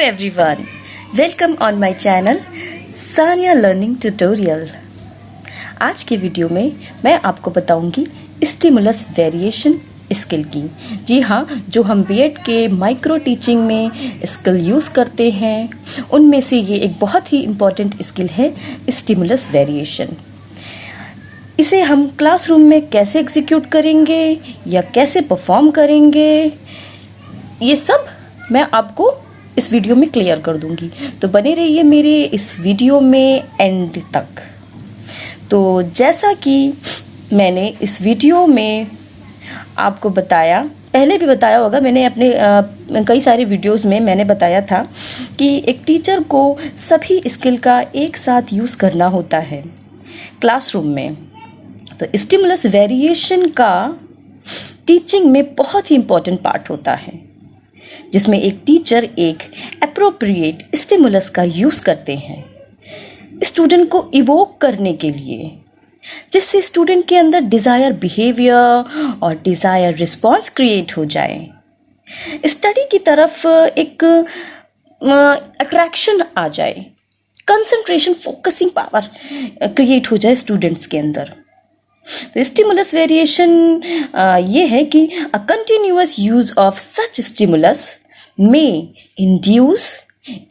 everyone, welcome on my channel Sania learning tutorial. आज की video में मैं आपको बताऊंगी स्टिमुलस वेरिएशन स्किल की। जी हाँ, जो हम बीएड के माइक्रो टीचिंग में स्किल यूज़ करते हैं उनमें से ये एक बहुत ही इम्पॉर्टेंट स्किल है स्टिमुलस वेरिएशन। इसे हम क्लासरूम में कैसे एग्जीक्यूट करेंगे या कैसे परफॉर्म करेंगे, ये सब मैं आपको इस वीडियो में क्लियर कर दूंगी। तो बने रहिए मेरे इस वीडियो में एंड तक। तो जैसा कि मैंने इस वीडियो में आपको बताया, पहले भी बताया होगा, मैंने अपने कई सारे वीडियोस में मैंने बताया था कि एक टीचर को सभी स्किल का एक साथ यूज़ करना होता है क्लासरूम में। तो स्टिमुलस वेरिएशन का टीचिंग में बहुत ही इम्पोर्टेंट पार्ट होता है, जिसमें एक टीचर एक एप्रोप्रिएट स्टिमुलस का यूज़ करते हैं स्टूडेंट को इवोक करने के लिए, जिससे स्टूडेंट के अंदर डिज़ायर बिहेवियर और डिज़ायर रिस्पॉन्स क्रिएट हो जाए, स्टडी की तरफ एक अट्रैक्शन आ जाए, कंसंट्रेशन फोकसिंग पावर क्रिएट हो जाए स्टूडेंट्स के अंदर। तो स्टिमुलस वेरिएशन ये है कि a continuous use of such stimulus may induce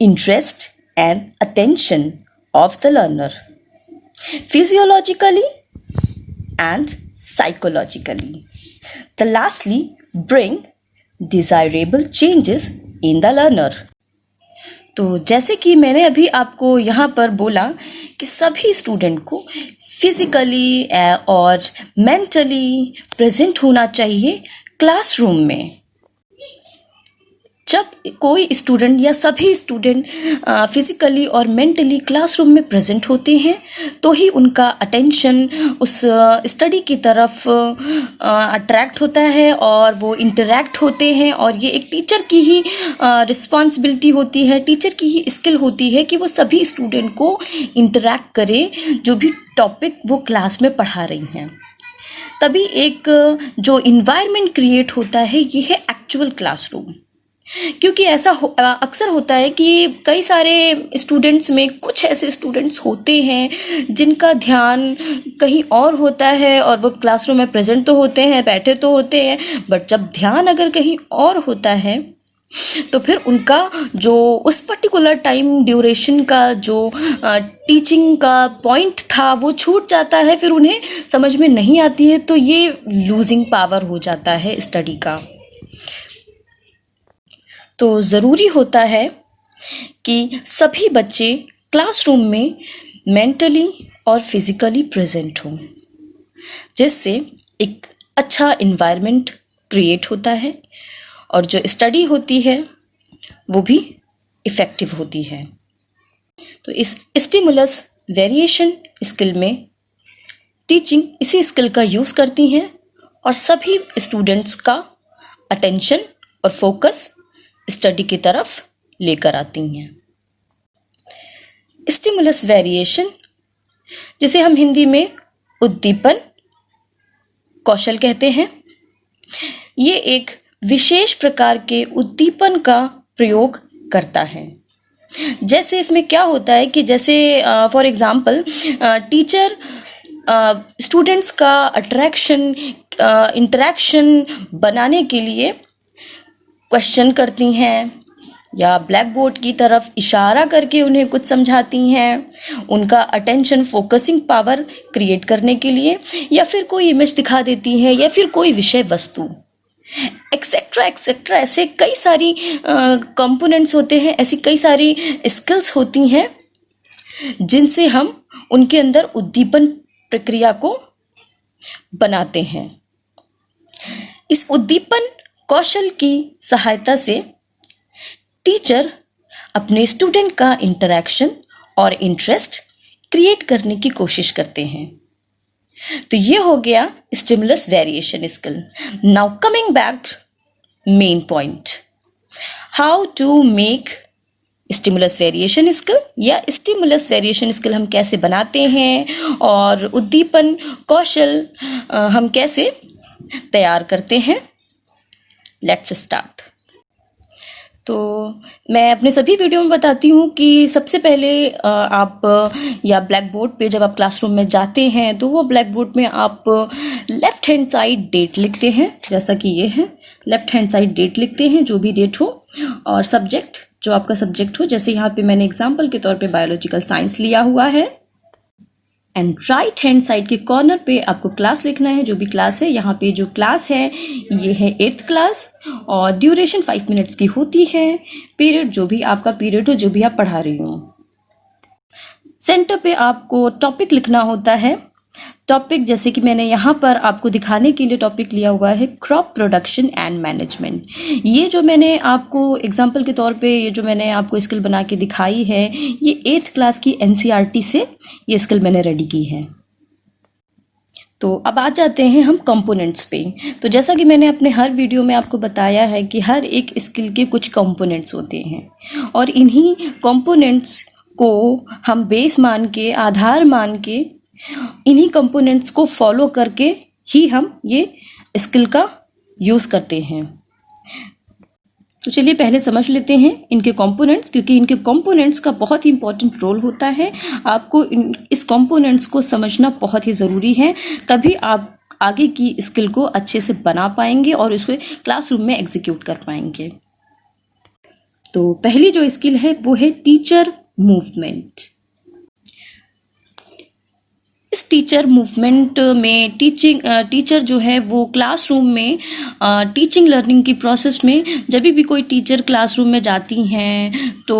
interest and attention of the learner physiologically and psychologically. The lastly bring desirable changes in the learner. तो जैसे कि मैंने अभी आपको यहाँ पर बोला कि सभी स्टूडेंट को फिजिकली और मेंटली प्रेजेंट होना चाहिए क्लासरूम में। जब कोई स्टूडेंट या सभी स्टूडेंट फिजिकली और मेंटली क्लासरूम में प्रेजेंट होते हैं तो ही उनका अटेंशन उस स्टडी की तरफ अट्रैक्ट होता है और वो इंटरैक्ट होते हैं। और ये एक टीचर की ही रिस्पॉन्सिबिलिटी होती है, टीचर की ही स्किल होती है कि वो सभी स्टूडेंट को इंटरैक्ट करे जो भी टॉपिक वो क्लास में पढ़ा रही हैं। तभी एक जो इन्वायरमेंट क्रिएट होता है ये है एक्चुअल क्लासरूम। क्योंकि ऐसा अक्सर होता है कि कई सारे स्टूडेंट्स में कुछ ऐसे स्टूडेंट्स होते हैं जिनका ध्यान कहीं और होता है और वो क्लासरूम में प्रेजेंट तो होते हैं, बैठे तो होते हैं, बट जब ध्यान अगर कहीं और होता है तो फिर उनका जो उस पर्टिकुलर टाइम ड्यूरेशन का जो टीचिंग का पॉइंट था वो छूट जाता है, फिर उन्हें समझ में नहीं आती है। तो ये लूजिंग पावर हो जाता है स्टडी का। तो ज़रूरी होता है कि सभी बच्चे क्लासरूम में मेंटली और फिज़िकली प्रेजेंट हों, जिससे एक अच्छा इन्वायरमेंट क्रिएट होता है और जो स्टडी होती है वो भी इफ़ेक्टिव होती है। तो इस स्टिमुलस वेरिएशन स्किल में टीचिंग इसी स्किल का यूज़ करती हैं और सभी स्टूडेंट्स का अटेंशन और फोकस स्टडी की तरफ लेकर आती हैं। स्टिमुलस वेरिएशन, जिसे हम हिंदी में उद्दीपन कौशल कहते हैं, ये एक विशेष प्रकार के उद्दीपन का प्रयोग करता है। जैसे इसमें क्या होता है कि जैसे फॉर एग्जांपल टीचर स्टूडेंट्स का अट्रैक्शन इंटरेक्शन बनाने के लिए क्वेश्चन करती हैं या ब्लैक बोर्ड की तरफ इशारा करके उन्हें कुछ समझाती हैं, उनका अटेंशन फोकसिंग पावर क्रिएट करने के लिए, या फिर कोई इमेज दिखा देती हैं या फिर कोई विषय वस्तु एक्सेट्रा एक्सेट्रा। ऐसे कई सारी कंपोनेंट्स होते हैं, ऐसी कई सारी स्किल्स होती हैं जिनसे हम उनके अंदर उद्दीपन प्रक्रिया को बनाते हैं। इस उद्दीपन कौशल की सहायता से टीचर अपने स्टूडेंट का इंटरेक्शन और इंटरेस्ट क्रिएट करने की कोशिश करते हैं। तो ये हो गया stimulus variation skill. Now coming back main point, how to make stimulus variation skill, या स्टिमुलस वेरिएशन स्किल हम कैसे बनाते हैं और उद्दीपन कौशल हम कैसे तैयार करते हैं। Let's start. तो मैं अपने सभी वीडियो में बताती हूँ कि सबसे पहले आप या ब्लैक बोर्ड पे जब आप क्लासरूम में जाते हैं तो वो ब्लैक बोर्ड में आप लेफ़्ट हैंड साइड डेट लिखते हैं, जैसा कि ये है। लेफ़्ट हैंड साइड डेट लिखते हैं, जो भी डेट हो, और सब्जेक्ट, जो आपका सब्जेक्ट हो। जैसे यहाँ पे मैंने एग्जाम्पल के तौर पे बायोलॉजिकल साइंस लिया हुआ है। एंड राइट हैंड साइड के कॉर्नर पे आपको क्लास लिखना है, जो भी क्लास है। यहाँ पे जो क्लास है ये है 8th क्लास, और ड्यूरेशन 5 मिनट्स की होती है। पीरियड, जो भी आपका पीरियड हो, जो भी आप पढ़ा रही हो। सेंटर पे आपको टॉपिक लिखना होता है। टॉपिक, जैसे कि मैंने यहाँ पर आपको दिखाने के लिए टॉपिक लिया हुआ है क्रॉप प्रोडक्शन एंड मैनेजमेंट। ये जो मैंने आपको एग्जांपल के तौर पे, ये जो मैंने आपको स्किल बना के दिखाई है, ये 8th क्लास की NCERT से ये स्किल मैंने रेडी की है। तो अब आ जाते हैं हम कंपोनेंट्स पे। तो जैसा कि मैंने अपने हर वीडियो में आपको बताया है कि हर एक स्किल के कुछ कंपोनेंट्स होते हैं, और इन्हीं कंपोनेंट्स को हम बेस मान के, आधार मान के, इन्हीं कंपोनेंट्स को फॉलो करके ही हम ये स्किल का यूज़ करते हैं। तो चलिए पहले समझ लेते हैं इनके कंपोनेंट्स, क्योंकि इनके कंपोनेंट्स का बहुत ही इंपॉर्टेंट रोल होता है। आपको इस कंपोनेंट्स को समझना बहुत ही ज़रूरी है, तभी आप आगे की स्किल को अच्छे से बना पाएंगे और उसे क्लासरूम में एग्जीक्यूट कर पाएंगे। तो पहली जो स्किल है वो है टीचर मूवमेंट। इस टीचर मूवमेंट में टीचर जो है वो क्लासरूम में टीचिंग लर्निंग की प्रोसेस में, जब भी कोई टीचर क्लासरूम में जाती हैं तो,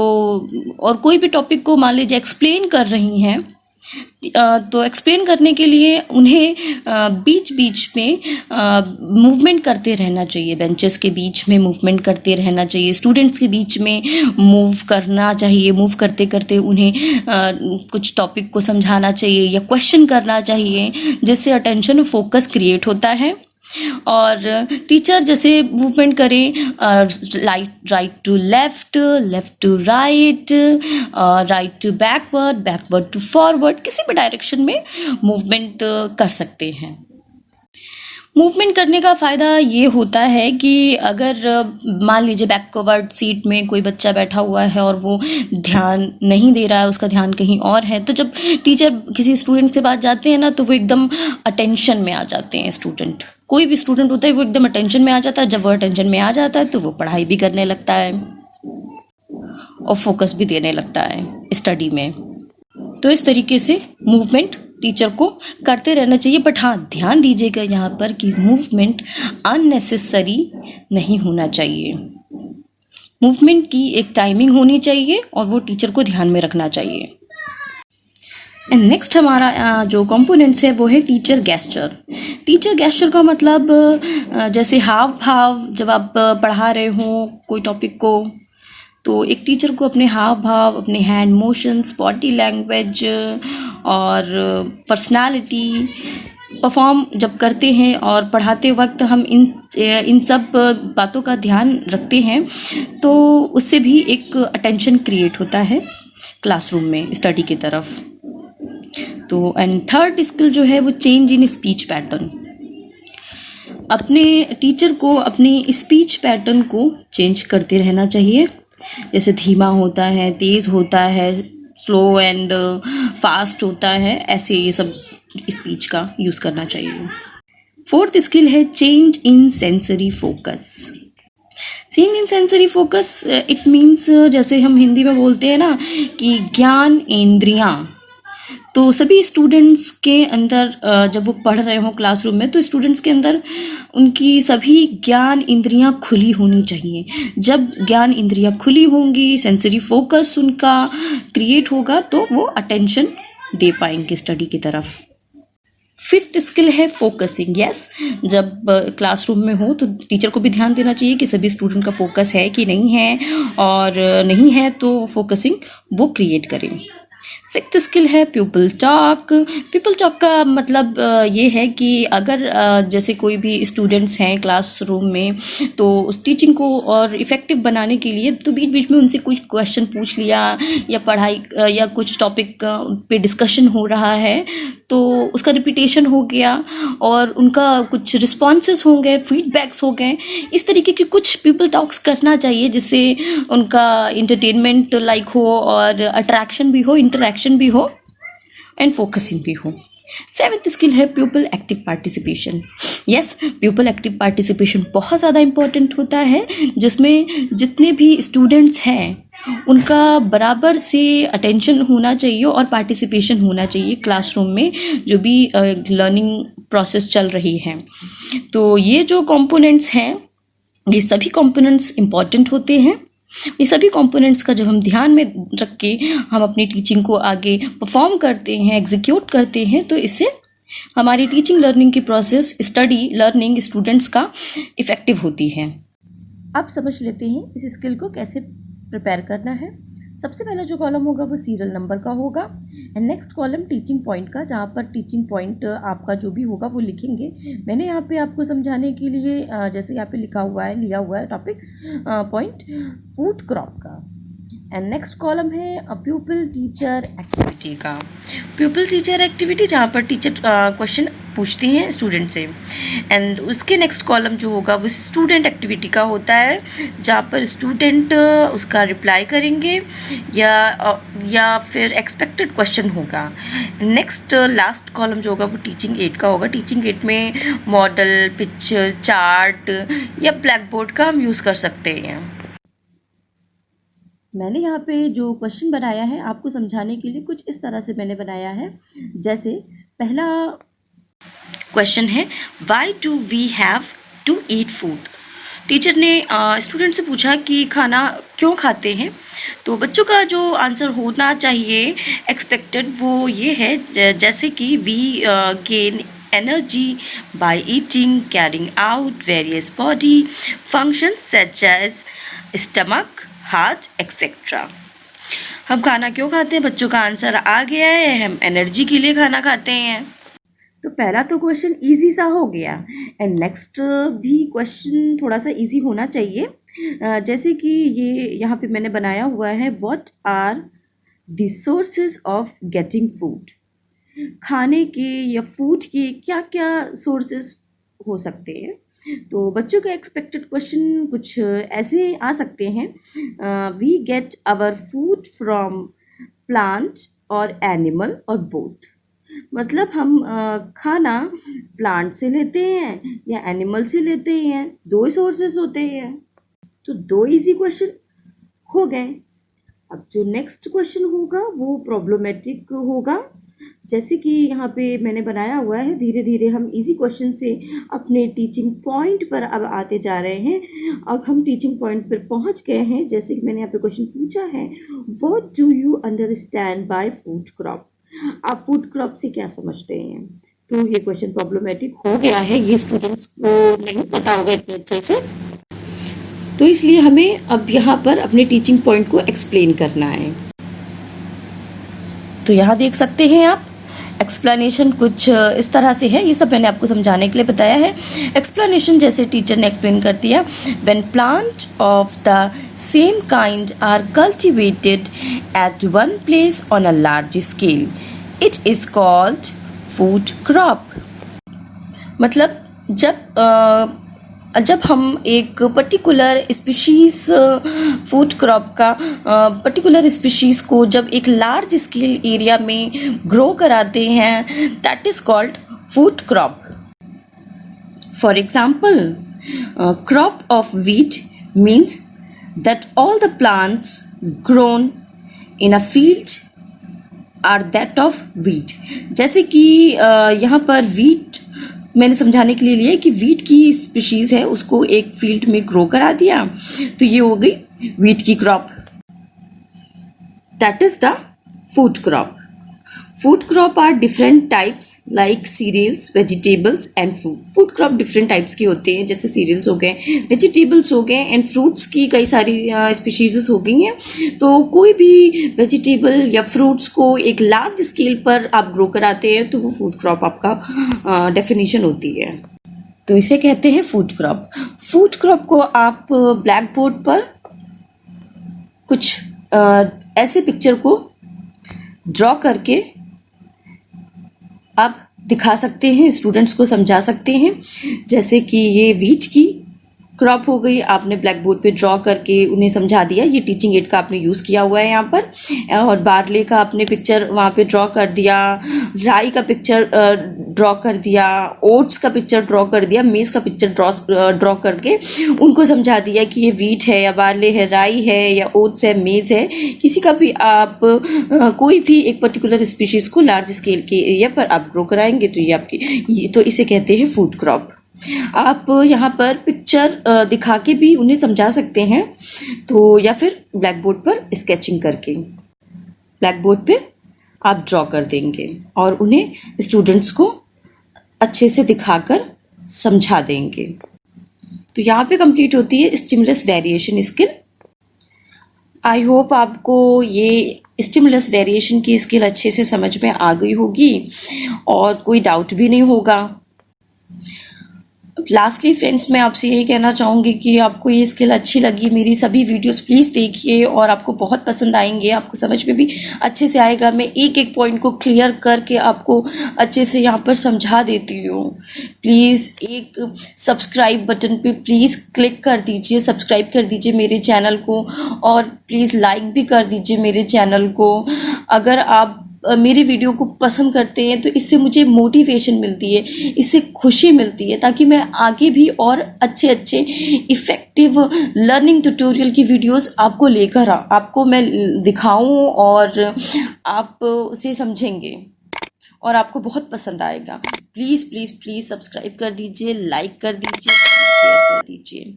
और कोई भी टॉपिक को मान लीजिए एक्सप्लेन कर रही हैं, तो एक्सप्लेन करने के लिए उन्हें बीच बीच में मूवमेंट करते रहना चाहिए। बेंचेस के बीच में मूवमेंट करते रहना चाहिए, स्टूडेंट्स के बीच में मूव करना चाहिए। मूव करते करते उन्हें कुछ टॉपिक को समझाना चाहिए या क्वेश्चन करना चाहिए, जिससे अटेंशन और फोकस क्रिएट होता है। और टीचर जैसे मूवमेंट करें, right to left, left to right, right to backward, backward to forward, किसी भी डायरेक्शन में मूवमेंट कर सकते हैं। मूवमेंट करने का फ़ायदा ये होता है कि अगर मान लीजिए बैकवर्ड सीट में कोई बच्चा बैठा हुआ है और वो ध्यान नहीं दे रहा है, उसका ध्यान कहीं और है, तो जब टीचर किसी स्टूडेंट से बात जाते हैं ना, तो वो एकदम अटेंशन में आ जाते हैं। स्टूडेंट, कोई भी स्टूडेंट होता है वो एकदम अटेंशन में आ जाता है। जब वो अटेंशन में आ जाता है तो वो पढ़ाई भी करने लगता है और फोकस भी देने लगता है स्टडी में। तो इस तरीके से मूवमेंट टीचर को करते रहना चाहिए। बट हाँ, ध्यान दीजिएगा यहाँ पर कि मूवमेंट अननेसेसरी नहीं होना चाहिए। मूवमेंट की एक टाइमिंग होनी चाहिए और वो टीचर को ध्यान में रखना चाहिए। एंड नेक्स्ट हमारा जो कंपोनेंट्स है वो है टीचर गेस्चर। टीचर गेस्चर का मतलब जैसे हाव भाव, जब आप पढ़ा रहे हो कोई टॉपिक को, तो एक टीचर को अपने हाव भाव, अपने हैंड मोशंस, बॉडी लैंग्वेज और पर्सनालिटी परफॉर्म जब करते हैं और पढ़ाते वक्त हम इन सब बातों का ध्यान रखते हैं, तो उससे भी एक अटेंशन क्रिएट होता है क्लासरूम में स्टडी की तरफ। तो एंड थर्ड स्किल जो है वो चेंज इन स्पीच पैटर्न। अपने टीचर को अपनी स्पीच पैटर्न को चेंज करते रहना चाहिए। जैसे धीमा होता है, तेज़ होता है, स्लो एंड फास्ट होता है, ऐसे ये सब स्पीच का यूज़ करना चाहिए। फोर्थ स्किल है change in sensory focus. Change in sensory focus it means, जैसे हम हिंदी में बोलते हैं ना कि ज्ञान इंद्रियां। तो सभी स्टूडेंट्स के अंदर जब वो पढ़ रहे हों क्लासरूम में, तो स्टूडेंट्स के अंदर उनकी सभी ज्ञान इंद्रियां खुली होनी चाहिए। जब ज्ञान इंद्रियां खुली होंगी, सेंसरी फोकस उनका क्रिएट होगा, तो वो अटेंशन दे पाएंगे स्टडी की तरफ। फिफ्थ स्किल है फोकसिंग। यस, जब क्लासरूम में हो तो टीचर को भी ध्यान देना चाहिए कि सभी स्टूडेंट का फोकस है कि नहीं है, और नहीं है तो फोकसिंग वो क्रिएट करें। सिक्स्थ स्किल है पीपल टॉक। पीपल टॉक का मतलब ये है कि अगर जैसे कोई भी स्टूडेंट्स हैं क्लासरूम में, तो उस टीचिंग को और इफ़ेक्टिव बनाने के लिए तो बीच बीच में उनसे कुछ क्वेश्चन पूछ लिया, या पढ़ाई या कुछ टॉपिक पे डिस्कशन हो रहा है तो उसका रिपीटेशन हो गया और उनका कुछ रिस्पॉन्सेज हो गए, फीडबैक्स हो गए। इस तरीके की कुछ पीपल टॉक्स करना चाहिए जिससे उनका इंटरटेनमेंट लाइक हो और अट्रैक्शन भी हो, इंटरेक्शन भी हो एंड फोकसिंग भी हो। सेवेंथ स्किल है pupil active participation. Yes, pupil active participation बहुत ज़्यादा इम्पोर्टेंट होता है, जिसमें जितने भी स्टूडेंट्स हैं उनका बराबर से अटेंशन होना चाहिए और पार्टिसिपेशन होना चाहिए क्लासरूम में जो भी लर्निंग प्रोसेस चल रही है। तो ये जो कंपोनेंट्स हैं, ये सभी कंपोनेंट्स इम्पॉर्टेंट होते हैं। ये सभी कंपोनेंट्स का जब हम ध्यान में रख के हम अपनी टीचिंग को आगे परफॉर्म करते हैं, एग्जीक्यूट करते हैं, तो इससे हमारी टीचिंग लर्निंग की प्रोसेस, स्टडी लर्निंग स्टूडेंट्स का इफ़ेक्टिव होती है। अब समझ लेते हैं इस स्किल को कैसे प्रिपेयर करना है। सबसे पहला जो कॉलम होगा वो सीरियल नंबर का होगा and next column teaching point का, जहाँ पर टीचिंग पॉइंट आपका जो भी होगा वो लिखेंगे। मैंने यहाँ पे आपको समझाने के लिए जैसे यहाँ पे लिखा हुआ है, लिया हुआ है टॉपिक पॉइंट फूड क्रॉप का। एंड नेक्स्ट कॉलम है प्यूपल टीचर एक्टिविटी का। प्यूपल टीचर एक्टिविटी जहाँ पर टीचर क्वेश्चन पूछती हैं स्टूडेंट से। एंड उसके नेक्स्ट कॉलम जो होगा वो स्टूडेंट एक्टिविटी का होता है, जहाँ पर स्टूडेंट उसका रिप्लाई करेंगे या फिर एक्सपेक्टेड क्वेश्चन होगा। नेक्स्ट लास्ट कॉलम जो होगा वो टीचिंग एड का होगा। टीचिंग एड में मॉडल, पिक्चर, चार्ट या ब्लैक बोर्ड का हम यूज़ कर सकते हैं। मैंने यहाँ पे जो क्वेश्चन बनाया है आपको समझाने के लिए कुछ इस तरह से मैंने बनाया है। जैसे पहला क्वेश्चन है why do we have to eat food. Teacher ने स्टूडेंट से पूछा कि खाना क्यों खाते हैं, तो बच्चों का जो आंसर होना चाहिए एक्सपेक्टेड वो ये है जैसे कि we gain energy by eating, carrying out various body functions such as stomach, heart etcetera. हम खाना क्यों खाते हैं, बच्चों का आंसर आ गया है, हम एनर्जी के लिए खाना खाते हैं। तो पहला तो क्वेश्चन इजी सा हो गया एंड नेक्स्ट भी क्वेश्चन थोड़ा सा इजी होना चाहिए। जैसे कि ये यहाँ पे मैंने बनाया हुआ है what are the sources of getting food. खाने के या फूड के क्या क्या सोर्सेज हो सकते हैं। तो बच्चों का एक्सपेक्टेड क्वेश्चन कुछ ऐसे आ सकते हैं, we get our food from plant और एनिमल और बोथ। मतलब हम खाना प्लांट से लेते हैं या एनिमल से लेते हैं, दो ही सोर्सेस होते हैं। तो दो इजी क्वेश्चन हो गए। अब जो नेक्स्ट क्वेश्चन होगा वो प्रॉब्लमेटिक होगा। जैसे कि यहाँ पे मैंने बनाया हुआ है, धीरे धीरे हम इजी क्वेश्चन से अपने टीचिंग पॉइंट पर अब आते जा रहे हैं। अब हम टीचिंग पॉइंट पर पहुँच गए हैं। जैसे कि मैंने यहाँ पे क्वेश्चन पूछा है what do you understand by food crop. आप फूड क्रॉप से क्या समझते हैं। तो ये क्वेश्चन प्रॉब्लमेटिक हो गया है, ये स्टूडेंट्स को नहीं पता होगा इतने अच्छे से, तो इसलिए हमें अब यहाँ पर अपने टीचिंग पॉइंट को एक्सप्लेन करना है। तो यहाँ देख सकते हैं आप एक्सप्लेनेशन कुछ इस तरह से है। ये सब मैंने आपको समझाने के लिए बताया है। एक्सप्लेनेशन जैसे टीचर ने एक्सप्लेन कर दिया, when plant of the same kind are cultivated at one place on a large scale it is called food crop. मतलब जब हम एक पर्टिकुलर स्पीशीज़ फूड क्रॉप का पर्टिकुलर स्पीशीज़ को जब एक लार्ज स्केल एरिया में ग्रो कराते हैं, that is called food crop. For example, crop of wheat means that all the plants grown in a field are that of wheat. जैसे कि यहाँ पर वीट मैंने समझाने के लिए लिया कि वीट की स्पीशीज़ है, उसको एक फील्ड में ग्रो करा दिया, तो ये हो गई वीट की crop, that is the food crop. Food crop are different types like cereals, vegetables and fruit. Food crop different types के होते हैं, जैसे cereals हो गए, vegetables हो गए and fruits की कई सारी species हो गई हैं. तो कोई भी vegetable या fruits को एक large scale पर आप grow कराते हैं तो वो food crop आपका definition होती है. तो इसे कहते हैं फूड क्रॉप. फूड क्रॉप को आप ब्लैक बोर्ड पर कुछ ऐसे पिक्चर को ड्रॉ करके आप दिखा सकते हैं, स्टूडेंट्स को समझा सकते हैं. जैसे कि ये व्हीट की क्रॉप हो गई, आपने ब्लैक बोर्ड पे ड्रॉ करके उन्हें समझा दिया. ये टीचिंग एड का आपने यूज़ किया हुआ है यहाँ पर. और बार्ले का आपने पिक्चर वहाँ पे ड्रॉ कर दिया, राई का पिक्चर ड्रॉ कर दिया, ओट्स का पिक्चर ड्रॉ कर दिया, मेज़ का पिक्चर ड्रॉ करके उनको समझा दिया कि ये व्हीट है या बार्ले है, राई है या ओट्स है, मेज़ है. किसी का भी आप कोई भी एक पर्टिकुलर स्पीशीज़ को लार्ज स्केल के एरिया पर आप ग्रो कराएंगे तो ये तो इसे कहते हैं फूड क्रॉप. आप यहाँ पर पिक्चर दिखा के भी उन्हें समझा सकते हैं, तो या फिर ब्लैक बोर्ड पर स्केचिंग करके ब्लैक बोर्ड पे आप ड्रॉ कर देंगे और उन्हें स्टूडेंट्स को अच्छे से दिखाकर समझा देंगे. तो यहाँ पे कंप्लीट होती है stimulus variation skill. I hope आपको ये स्टिमुलस वेरिएशन की स्किल अच्छे से समझ में आ गई होगी और कोई डाउट भी नहीं होगा. लास्टली फ्रेंड्स, मैं आपसे यही कहना चाहूँगी कि आपको ये स्किल अच्छी लगी, मेरी सभी वीडियोस प्लीज़ देखिए और आपको बहुत पसंद आएंगे, आपको समझ में भी अच्छे से आएगा. मैं एक एक पॉइंट को क्लियर करके आपको अच्छे से यहाँ पर समझा देती हूँ. प्लीज़ एक सब्सक्राइब बटन पे प्लीज़ क्लिक कर दीजिए, सब्सक्राइब कर दीजिए मेरे चैनल को और प्लीज़ लाइक भी कर दीजिए मेरे चैनल को. अगर आप मेरी वीडियो को पसंद करते हैं तो इससे मुझे मोटिवेशन मिलती है, इससे खुशी मिलती है, ताकि मैं आगे भी और अच्छे अच्छे इफ़ेक्टिव लर्निंग ट्यूटोरियल की वीडियोस आपको लेकर आपको मैं दिखाऊं और आप उसे समझेंगे और आपको बहुत पसंद आएगा. प्लीज़ प्लीज़ प्लीज़ सब्सक्राइब कर दीजिए, लाइक कर दीजिए, शेयर कर दीजिए.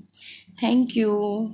Thank you.